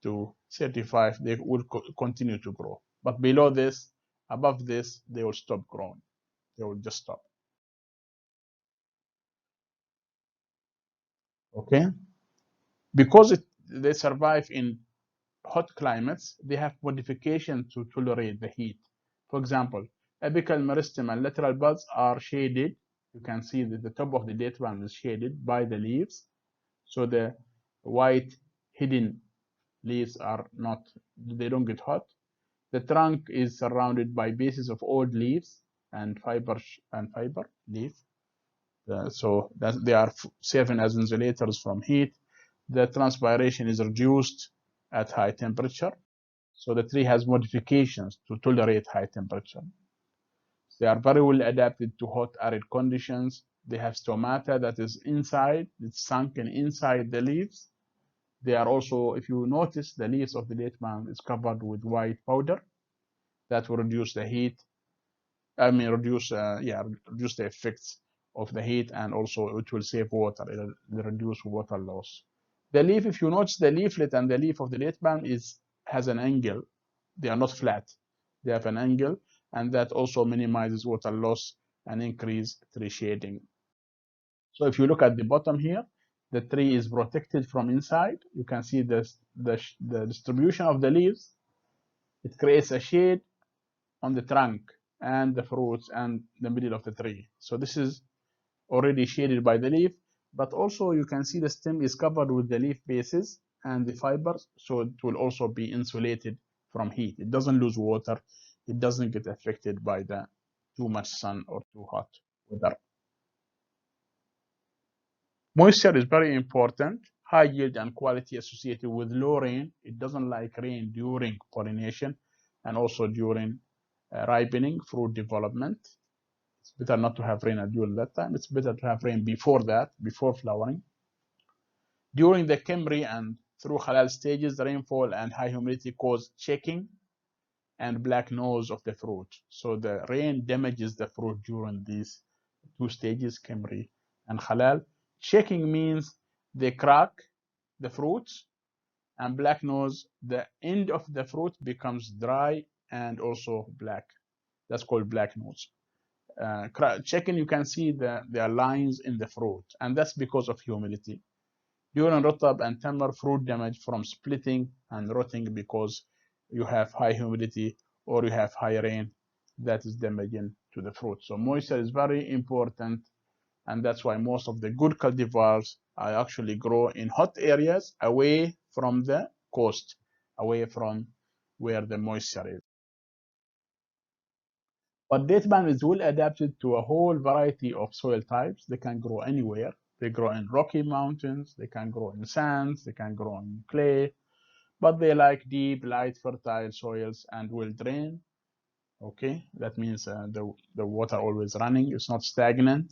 to 35, they will continue to grow. But below this, above this, they will stop growing. They will just stop. Okay? Because they survive in hot climates, they have modification to tolerate the heat. For example, apical meristem and lateral buds are shaded. You can see that the top of the date palm is shaded by the leaves. So the white hidden leaves are not, they don't get hot. The trunk is surrounded by bases of old leaves and fiber leaf. So that they are serving as insulators from heat. The transpiration is reduced at high temperature. So the tree has modifications to tolerate high temperature. They are very well adapted to hot, arid conditions. They have stomata that is inside, it's sunken inside the leaves. They are also, if you notice, the leaves of the date palm is covered with white powder that will reduce the heat. Reduce the effects of the heat, and also it will save water. It will reduce water loss. The leaf, if you notice, the leaflet and the leaf of the date palm has an angle. They are not flat. They have an angle, and that also minimizes water loss and increase tree shading. So if you look at the bottom here, the tree is protected from inside. You can see the distribution of the leaves. It creates a shade on the trunk and the fruits and the middle of the tree. So this is already shaded by the leaf, but also you can see the stem is covered with the leaf bases and the fibers, so it will also be insulated from heat. It doesn't lose water. It doesn't get affected by the too much sun or too hot weather. Moisture is very important. High yield and quality associated with low rain. It doesn't like rain during pollination and also during ripening, fruit development. It's better not to have rain during that time. It's better to have rain before that, before flowering. During the Kimri and through halal stages, rainfall and high humidity cause checking and black nose of the fruit. So the rain damages the fruit during these two stages, Kimri and halal. Checking means they crack the fruits, and black nose, the end of the fruit becomes dry and also black. That's called black nose. Checking, you can see there are lines in the fruit, and that's because of humidity. During rotab and tamar, fruit damage from splitting and rotting because you have high humidity or you have high rain that is damaging to the fruit. So moisture is very important, and that's why most of the good cultivars are actually grow in hot areas away from the coast, away from where the moisture is. But date palm is well adapted to a whole variety of soil types. They can grow anywhere. They grow in rocky mountains, they can grow in sands, they can grow in clay, but they like deep, light, fertile soils and will drain. Okay, that means the water always running, it's not stagnant.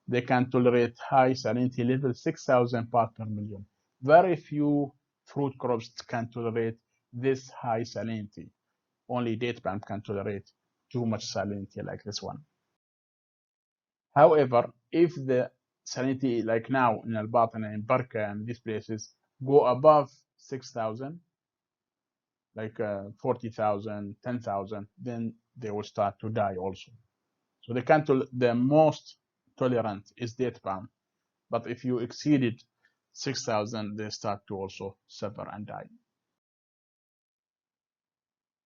They can tolerate high salinity level, 6,000 parts per million. Very few fruit crops can tolerate this high salinity. Only date palm can tolerate too much salinity like this one. However, if the salinity, like now in Al-Batana, in Barka, and these places, go above 6,000, like 40,000, 10,000, then they will start to die also. So the most tolerant is date palm, but if you exceeded 6,000, they start to also suffer and die.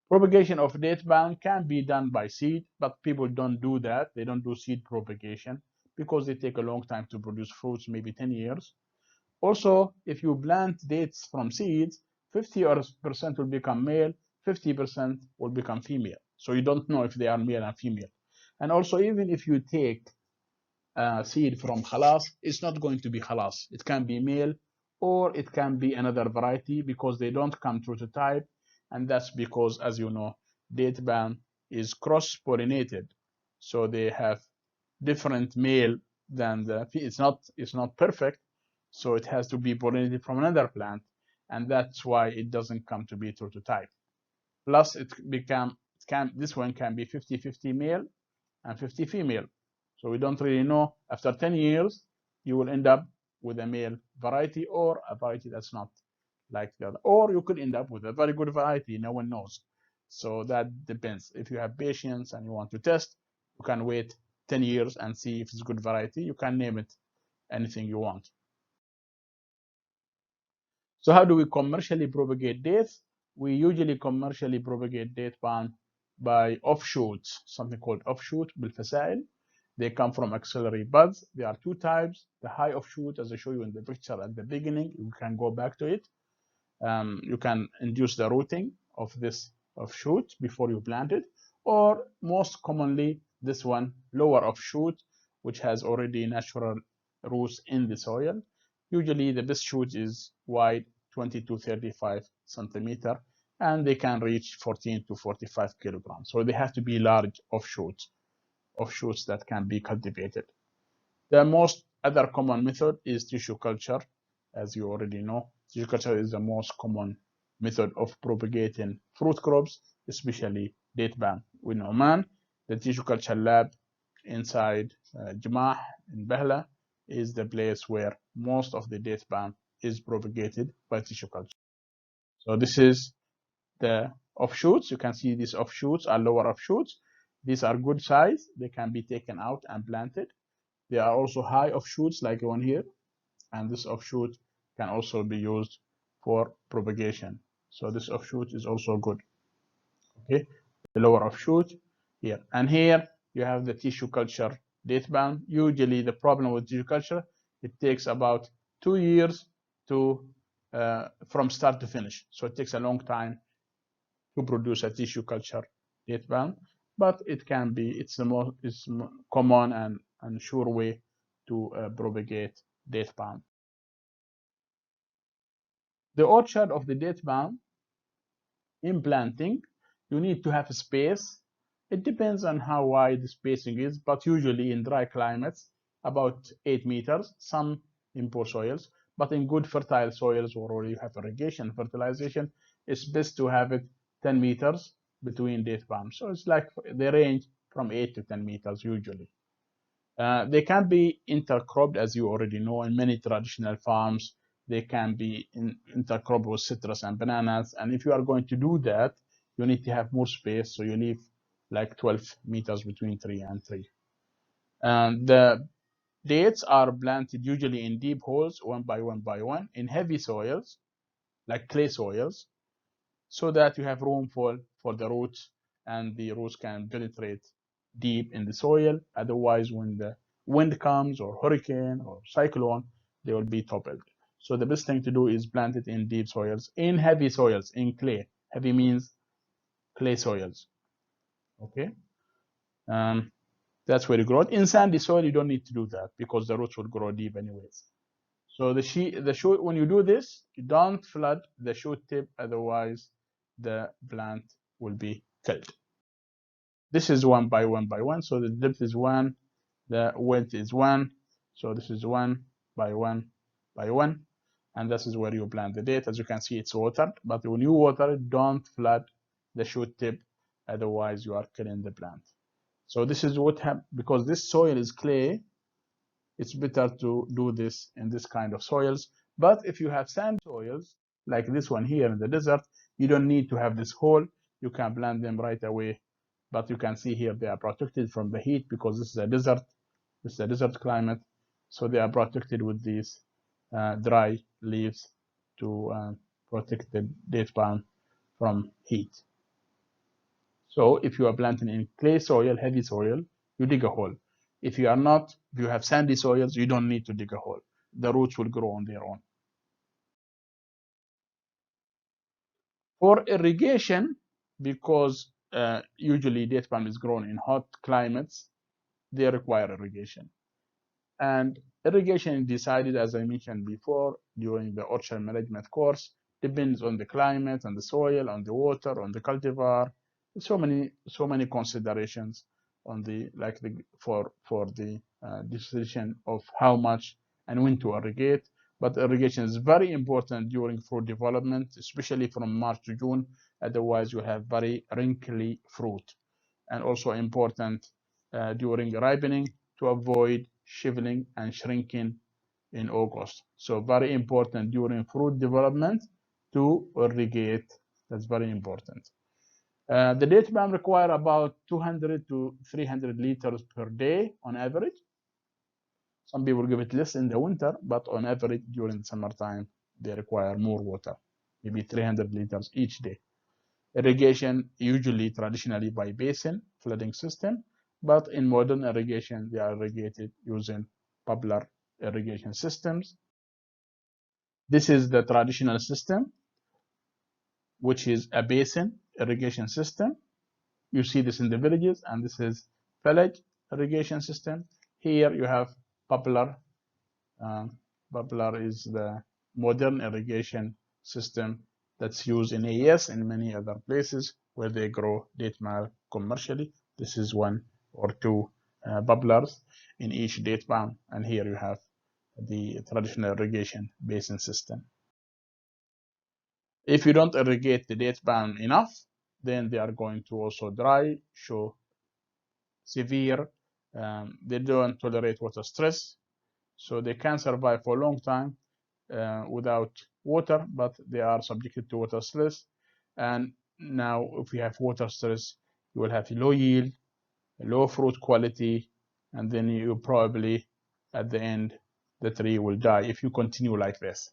Propagation of date palm can be done by seed, but people don't do that. They don't do seed propagation because they take a long time to produce fruits, maybe 10 years. Also, if you plant dates from seeds, 50% will become male, 50% will become female. So you don't know if they are male and female. And also, even if you take seed from khalas, it's not going to be khalas. It can be male or it can be another variety because they don't come true to type. And that's because, as you know, date palm is cross-pollinated. So they have different male than it's not perfect. So it has to be pollinated from another plant. And that's why it doesn't come to be true to type. Plus this one can be 50-50 male and 50 female. So we don't really know. After 10 years, you will end up with a male variety or a variety that's not like the other. Or you could end up with a very good variety. No one knows. So that depends. If you have patience and you want to test, you can wait 10 years and see if it's a good variety. You can name it anything you want. So how do we commercially propagate dates? We usually commercially propagate date palm by offshoots, something called offshoot, بالفسائل. They come from axillary buds. There are two types. The high offshoot, as I show you in the picture at the beginning, you can go back to it. You can induce the rooting of this offshoot before you plant it, or most commonly this one, lower offshoot, which has already natural roots in the soil. Usually the best shoot is wide 20 to 35 centimeter, and they can reach 14 to 45 kilograms. So they have to be large offshoots that can be cultivated. The most other common method is tissue culture. As you already know, tissue culture is the most common method of propagating fruit crops, especially date palm. In Oman, the tissue culture lab inside Jamah in Bahla is the place where most of the date palm is propagated by tissue culture. So this is the offshoots. You can see these offshoots are lower offshoots. These are good size. They can be taken out and planted. There are also high offshoots like one here, and this offshoot can also be used for propagation. So this offshoot is also good. Okay, the lower offshoot. here. And here you have the tissue culture date palm. Usually the problem with tissue culture, it takes about 2 years to from start to finish. So it takes a long time to produce a tissue culture date palm, but it can be, it's the most common and sure way to propagate date palm. The orchard of the date palm, in planting, you need to have a space. It depends on how wide the spacing is, but usually in dry climates, about 8 meters, some in poor soils, but in good fertile soils where you have irrigation fertilization, it's best to have it 10 meters between date palms. So it's like they range from 8 to 10 meters usually. They can be intercropped, as you already know, in many traditional farms. They can be intercropped with citrus and bananas. And if you are going to do that, you need to have more space. So you leave like 12 meters between tree and tree. And the dates are planted usually in deep holes, one by one by one, in heavy soils, like clay soils, so that you have room for the roots, and the roots can penetrate deep in the soil. Otherwise, when the wind comes or hurricane or cyclone, they will be toppled. So the best thing to do is plant it in deep soils, in heavy soils, in clay. Heavy means clay soils. Okay, that's where you grow it. In sandy soil, you don't need to do that because the roots will grow deep anyways. So the shoot, when you do this, you don't flood the shoot tip, otherwise the plant will be killed. This is one by one by one. So the depth is 1, the width is 1. So this is 1 by 1 by 1. And this is where you plant the date. As you can see, it's watered, but when you water it, don't flood the shoot tip, otherwise you are killing the plant. So this is what happens, because this soil is clay, it's better to do this in this kind of soils. But if you have sand soils, like this one here in the desert, you don't need to have this hole. You can plant them right away. But you can see here they are protected from the heat because this is a desert. This is a desert climate. So they are protected with these dry leaves to protect the date palm from heat. So if you are planting in clay soil, heavy soil, you dig a hole. If you are not, if you have sandy soils, you don't need to dig a hole. The roots will grow on their own. For irrigation, because usually date palm is grown in hot climates, they require irrigation. And irrigation is decided, as I mentioned before, during the orchard management course, depends on the climate, on the soil, on the water, on the cultivar. So many considerations on the for the decision of how much and when to irrigate. But irrigation is very important during fruit development, especially from March to June. Otherwise, you have very wrinkly fruit, and also important during ripening to avoid shriveling and shrinking in August. So very important during fruit development to irrigate. That's very important. The date palm require about 200 to 300 liters per day on average. Some people give it less in the winter, but on average during the summertime, they require more water, maybe 300 liters each day. Irrigation usually traditionally by basin flooding system, but in modern irrigation, they are irrigated using popular irrigation systems. This is the traditional system, which is a basin irrigation system. You see this in the villages, and this is village irrigation system. Here you have popular. Popular is the modern irrigation system that's used in AES and many other places where they grow date palm commercially. This is one or two bubblers in each date palm, and here you have the traditional irrigation basin system. If you don't irrigate the date palm enough, then they are going to also dry, show severe. They don't tolerate water stress, so they can survive for a long time without water, but they are subjected to water stress. And now, if you have water stress, you will have low yield, low fruit quality, and then you probably, at the end, the tree will die if you continue like this.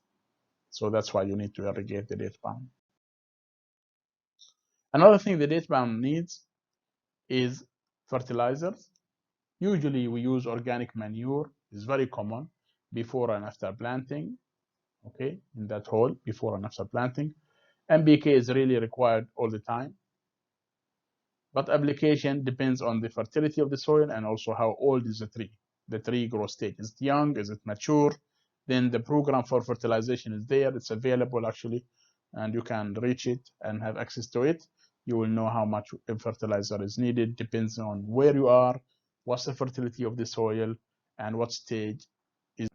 So that's why you need to irrigate the date palm. Another thing the date palm needs is fertilizers. Usually we use organic manure. It's very common before and after planting. Okay, in that hole before and after planting. NPK is really required all the time, but application depends on the fertility of the soil and also how old is the tree growth stage. Is it young? Is it mature? Then the program for fertilization is there. It's available actually, and you can reach it and have access to it. You will know how much fertilizer is needed. Depends on where you are, what's the fertility of the soil, and what stage is.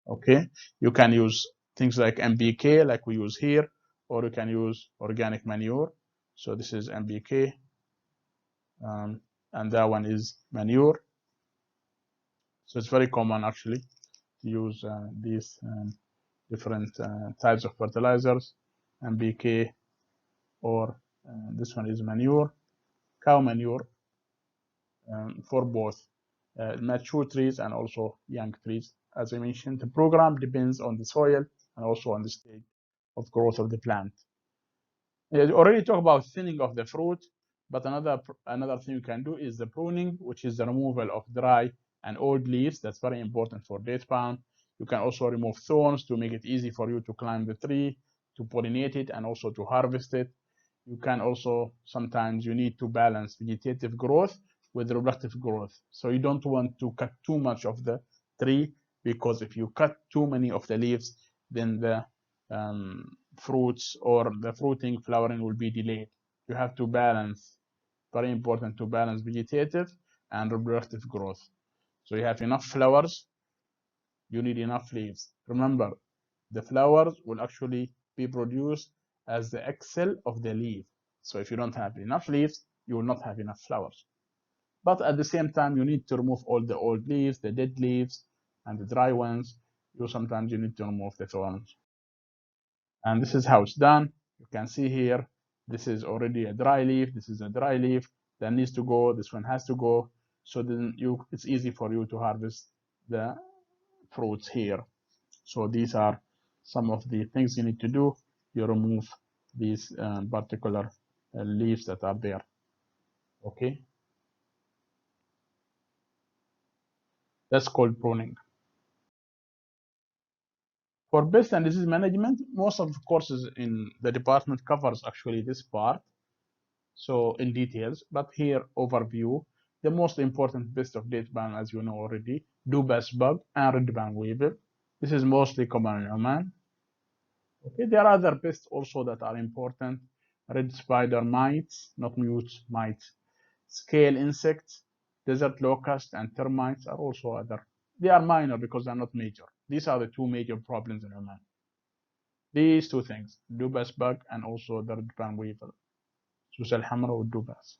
Okay, you can use things like NPK like we use here, or you can use organic manure. So this is NPK, and that one is manure. So it's very common actually to use these different types of fertilizers, NPK, or this one is manure, cow manure, for both mature trees and also young trees. As I mentioned, the program depends on the soil and also on the stage of growth of the plant. I already talked about thinning of the fruit, but another thing you can do is the pruning, which is the removal of dry and old leaves. That's very important for date palm. You can also remove thorns to make it easy for you to climb the tree, to pollinate it, and also to harvest it. You can also, sometimes you need to balance vegetative growth with reproductive growth. So you don't want to cut too much of the tree, because if you cut too many of the leaves, then the fruits or the fruiting, flowering will be delayed. You have to balance, very important to balance vegetative and reproductive growth. So you have enough flowers, you need enough leaves. Remember, the flowers will actually be produced as the axil of the leaf. So if you don't have enough leaves, you will not have enough flowers. But at the same time, you need to remove all the old leaves, the dead leaves, and the dry ones. Sometimes you need to remove the thorns. And this is how it's done. You can see here, this is already a dry leaf. This is a dry leaf that needs to go. This one has to go. So then it's easy for you to harvest the fruits here. So these are some of the things you need to do. You remove these particular leaves that are there. Okay, that's called pruning. For pest and disease management, most of the courses in the department covers actually this part, so in details, but here overview. The most important pest of date palm, as you know already, dubas bug and red band weevil. This is mostly common in Oman. Okay, there are other pests also that are important. Red spider mites, not mutes, mites. Scale insects, desert locust, and termites are also other. They are minor because they're not major. These are the two major problems in Oman. These two things, dubas bug and also the red band weevil. سوس الحمراء والدباس.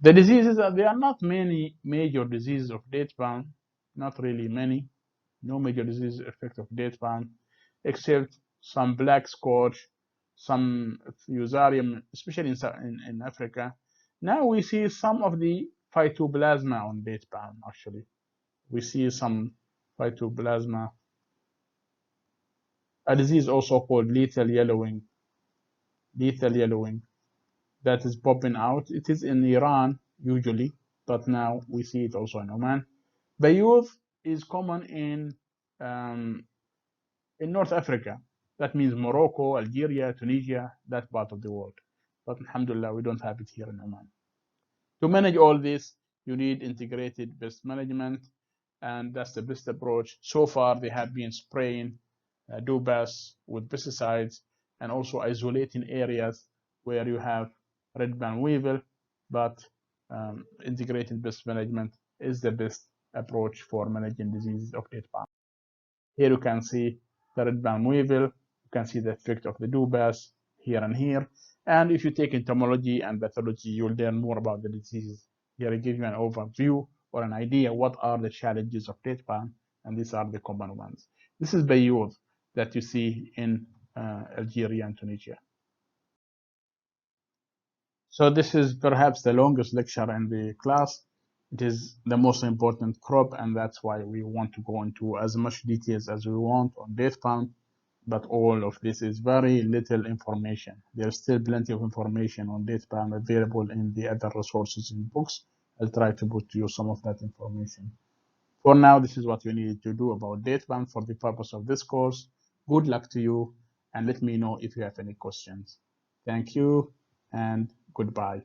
The diseases, there are not many major diseases of date palm, not really many. No major disease effect of date palm, except some black scorch, some fusarium, especially in Africa. Now we see some of the phytoplasma on date palm, actually. We see some phytoplasma. A disease also called lethal yellowing. Lethal yellowing that is popping out. It is in Iran usually, but now we see it also in Oman. Bayouth is common in North Africa. That means Morocco, Algeria, Tunisia, that part of the world. But alhamdulillah, we don't have it here in Oman. To manage all this, you need integrated pest management, and that's the best approach. So far, they have been spraying dubas with pesticides and also isolating areas where you have red band weevil, but integrated pest management is the best approach for managing diseases of date palm. Here you can see the red band weevil, you can see the effect of the dubas here and here. And if you take entomology and pathology, you'll learn more about the diseases. Here I give you an overview or an idea what are the challenges of date palm, and these are the common ones. This is Bayouth that you see in Algeria and Tunisia. So this is perhaps the longest lecture in the class. It is the most important crop, and that's why we want to go into as much details as we want on date palm. but all of this is very little information. There's still plenty of information on date palm available in the other resources in books. I'll try to put to you some of that information. For now, this is what you need to do about date palm for the purpose of this course. Good luck to you, and let me know if you have any questions. Thank you, and goodbye.